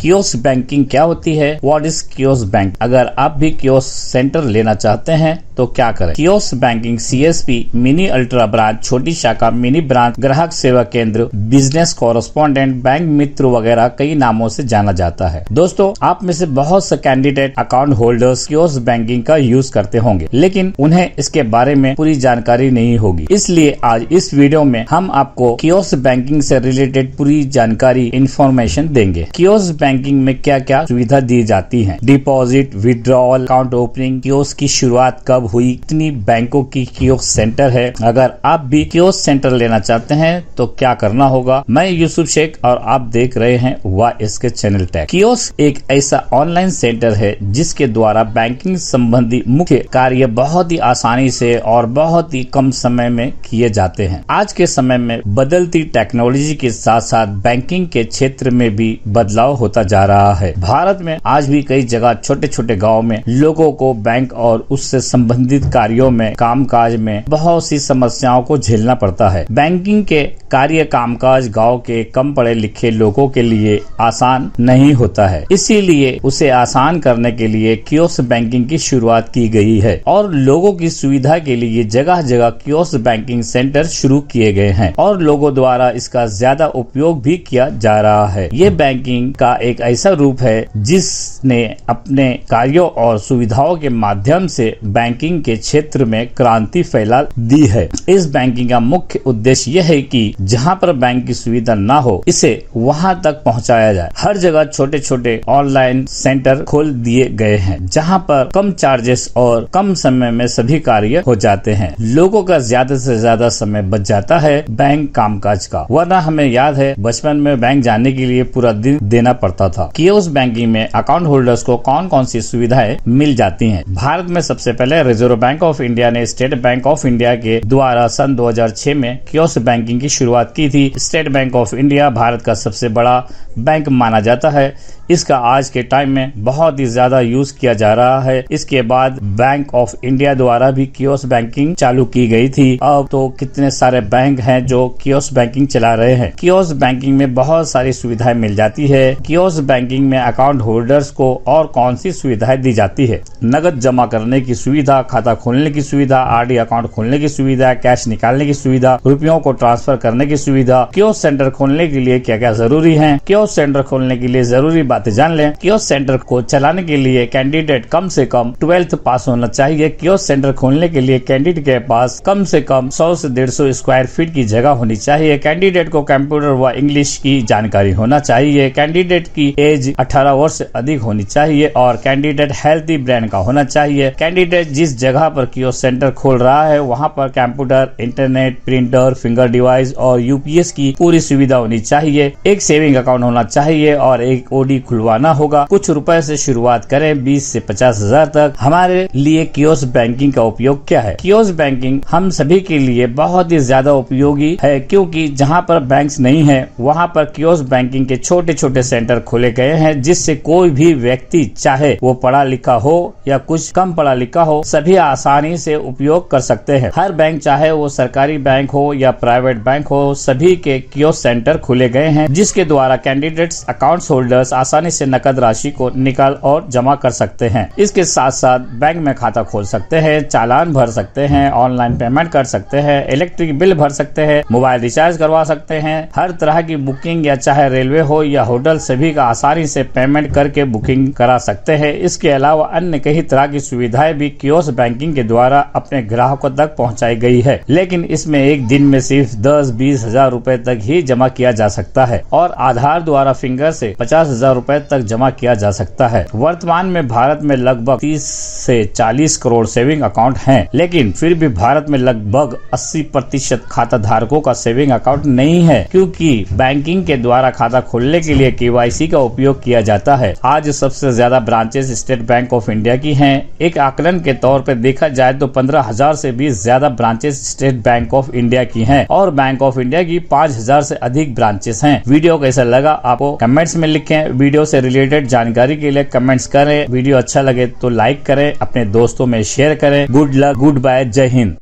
Kiosk banking क्या होती है? What is kiosk bank? अगर आप भी कियोस्क सेंटर लेना चाहते हैं तो क्या करें? Kiosk banking CSP, mini ultra branch, छोटी शाखा, मिनी ब्रांच, ग्राहक सेवा केंद्र, बिजनेस कॉरेस्पॉन्डेंट, बैंक मित्र वगैरह कई नामों से जाना जाता है। दोस्तों, आप में से बहुत से candidate account holders kiosk banking का यूज करते होंगे, लेकिन उन्हें इसके बारे में पूरी जानकारी नहीं होगी। इसलिए आज इस वीडियो में हम आपको कियोस्क बैंकिंग से रिलेटेड पूरी जानकारी इंफॉर्मेशन देंगे। कियोस्क बैंकिंग में क्या क्या सुविधा दी जाती है, deposit, withdrawal, account opening, kiosk की शुरुआत कब हुई, कितनी बैंकों की कियोस्क सेंटर है। अगर आप भी कियोस्क सेंटर लेना चाहते हैं तो क्या करना होगा। मैं यूसुफ शेख और आप देख रहे हैं वाईएसके चैनल टेक। कियोस्क एक ऐसा ऑनलाइन सेंटर है जिसके द्वारा बैंकिंग संबंधी मुख्य कार्य बहुत ही आसानी से और बहुत ही कम समय में किए जाते हैं। आज के समय में बदलती टेक्नोलॉजी के साथ साथ बैंकिंग के क्षेत्र में भी बदलाव होता जा रहा है। भारत में आज भी कई जगह छोटे छोटे गाँव में लोगों को बैंक और उससे संबंधित कार्यों में, कामकाज में बहुत सी समस्याओं को झेलना पड़ता है। बैंकिंग के कार्य कामकाज गांव के कम पढ़े लिखे लोगों के लिए आसान नहीं होता है, इसीलिए उसे आसान करने के लिए कियोस्क बैंकिंग की शुरुआत की गई है और लोगों की सुविधा के लिए जगह जगह कियोस्क बैंकिंग सेंटर शुरू किए गए हैं और लोगों द्वारा इसका ज्यादा उपयोग भी किया जा रहा है। ये बैंकिंग का एक ऐसा रूप है जिसने अपने कार्यों और सुविधाओं के माध्यम से बैंकिंग के क्षेत्र में क्रांति फैला दी है। इस बैंकिंग का मुख्य उद्देश्य यह है कि जहां पर बैंक की सुविधा ना हो, इसे वहां तक पहुंचाया जाए। हर जगह छोटे छोटे ऑनलाइन सेंटर खोल दिए गए हैं जहां पर कम चार्जेस और कम समय में सभी कार्य हो जाते हैं। लोगों का ज्यादा से ज्यादा समय बच जाता है बैंक कामकाज का, वरना हमें याद है बचपन में बैंक जाने के लिए पूरा दिन देना पड़ता था। कियोस्क बैंकिंग में अकाउंट होल्डर्स को कौन कौन सी सुविधाएं मिल जाती हैं? भारत में सबसे पहले रिजर्व बैंक ऑफ इंडिया ने स्टेट बैंक ऑफ इंडिया के द्वारा सन 2006 में कियोस्क बैंकिंग की शुरुआत की थी। State bank of India Bharat का सबसे बड़ा बैंक माना जाता है। इसका आज के टाइम में बहुत ही ज्यादा यूज किया जा रहा है। इसके बाद बैंक ऑफ इंडिया द्वारा भी कियोस्क बैंकिंग चालू की गई थी। अब तो कितने सारे बैंक हैं जो कियोस्क बैंकिंग चला रहे हैं। कियोस्क बैंकिंग में बहुत सारी सुविधाएं मिल जाती है। कियोस्क बैंकिंग में अकाउंट होल्डर्स को और कौन सी सुविधाएं दी जाती है? नगद जमा करने की सुविधा, खाता खोलने की सुविधा, RD अकाउंट खोलने की सुविधा, कैश निकालने की सुविधा, रुपयों को ट्रांसफर करने की सुविधा। कियोस्क सेंटर खोलने के लिए क्या क्या जरूरी है? कियोस्क सेंटर खोलने के लिए जरूरी बातें जान लें। कियोस्क सेंटर को चलाने के लिए कैंडिडेट कम से कम 12th पास होना चाहिए। कियोस्क सेंटर खोलने के लिए कैंडिडेट के पास कम से कम 100 से 150 स्क्वायर फीट की जगह होनी चाहिए। कैंडिडेट को कंप्यूटर व इंग्लिश की जानकारी होना चाहिए। कैंडिडेट की एज 18 वर्ष से अधिक होनी चाहिए और कैंडिडेट हेल्थी ब्रेन का होना चाहिए। कैंडिडेट जिस जगह पर कियोस्क सेंटर खोल रहा है वहां पर computer, internet, printer, finger device और UPS की पूरी सुविधा होनी चाहिए। एक सेविंग अकाउंट होना चाहिए और एक OD खुलवाना होगा। कुछ रुपए से शुरुआत करें, 20 से 50 हजार तक। हमारे लिए कियोस्क बैंकिंग का उपयोग क्या है? कियोस्क बैंकिंग हम सभी के लिए बहुत ही ज्यादा उपयोगी है, क्योंकि जहां पर बैंक्स नहीं है वहां पर कियोस्क बैंकिंग के छोटे छोटे सेंटर खोले गए हैं, जिससे कोई भी व्यक्ति, चाहे वो पढ़ा लिखा हो या कुछ कम पढ़ा लिखा हो, सभी आसानी से उपयोग कर सकते हैं। हर बैंक, चाहे वो सरकारी बैंक हो या प्राइवेट बैंक हो, सभी के कियोस्क सेंटर खुले गए हैं, जिसके द्वारा कैंडिडेट्स, अकाउंट होल्डर्स आसानी से नकद राशि को निकाल और जमा कर सकते हैं। इसके साथ साथ बैंक में खाता खोल सकते हैं, चालान भर सकते हैं, ऑनलाइन पेमेंट कर सकते हैं, इलेक्ट्रिक बिल भर सकते हैं, मोबाइल रिचार्ज करवा सकते हैं। हर तरह की बुकिंग, या चाहे रेलवे हो या होटल, सभी का आसानी से पेमेंट करके बुकिंग करा सकते हैं। इसके अलावा अन्य कई तरह की सुविधाएं भी कियोस्क बैंकिंग के द्वारा अपने ग्राहकों तक पहुंचाई गई है, लेकिन इसमें एक दिन में सिर्फ 10-20 हजार रूपए तक ही जमा किया जा सकता है और आधार द्वारा फिंगर से 50,000 रूपए तक जमा किया जा सकता है। वर्तमान में भारत में लगभग 30 से 40 करोड़ सेविंग अकाउंट हैं, लेकिन फिर भी भारत में लगभग 80% खाता धारकों का सेविंग अकाउंट नहीं है, क्योंकि बैंकिंग के द्वारा खाता खोलने के लिए KYC का उपयोग किया जाता है। आज सबसे ज्यादा branches state bank of India की हैं। एक आकलन के तौर पर देखा जाए तो 15,000 से भी ज्यादा branches state bank of India की हैं और बैंक ऑफ इंडिया की 5,000 से अधिक ब्रांचेस हैं। वीडियो कैसा लगा आपको कमेंट्स में लिखें। वीडियो से रिलेटेड जानकारी के लिए कमेंट्स करें। वीडियो अच्छा लगे तो लाइक करें, अपने दोस्तों में शेयर करें। गुड लक, गुड बाय, जय हिंद।